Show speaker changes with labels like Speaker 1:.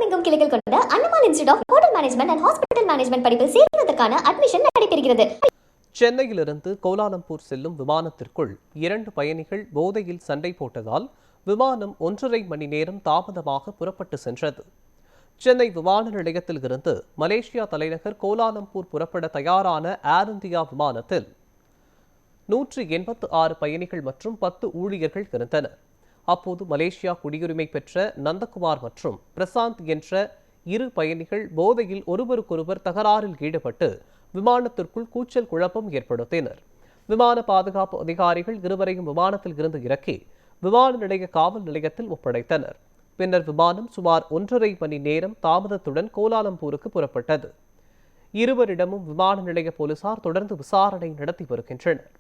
Speaker 1: தமிழகமெங்கும் கிளைகள் கொண்ட அண்ணமால் institute of hotel management and hospital management படிப்பில் சேர்வதற்கான அட்மிஷன் நடைபெறுகிறது.
Speaker 2: சென்னையிலிருந்து கோலாலம்பூர் செல்லும் விமானத்திற்குள் 2 பயணிகள் போதையில் சண்டை போட்டதால் விமானம் 1.5 மணி நேரம் தாமதமாக புறப்பட்டு சென்றது. சென்னை விமான நிலையத்தில் இருந்து மலேசியா தலைநகர் கோலாலம்பூர் புறப்பட தயாரான ஏர் இந்தியா விமானத்தில் 186 பயணிகள் மற்றும் 10 ஊழியர்கள் இருந்தனர். அப்போது மலேசியா குடியுரிமை பெற்ற நந்தகுமார் மற்றும் பிரசாந்த் என்ற 2 பயணிகள் போதையில் ஒருவருக்கொருவர் தகராறில் ஈடுபட்டு விமானத்திற்குள் கூச்சல் குழப்பம் ஏற்படுத்தினர். விமான பாதுகாப்பு அதிகாரிகள் இருவரையும் விமானத்தில் இருந்து இறக்கி விமான நிலைய காவல் நிலையத்தில் ஒப்படைத்தனர். பின்னர் விமானம் சுமார் 1.5 மணி நேரம் தாமதத்துடன் கோலாலம்பூருக்கு புறப்பட்டது. இருவரிடமும் விமான நிலைய போலீசார் தொடர்ந்து விசாரணை நடத்தி வருகின்றனர்.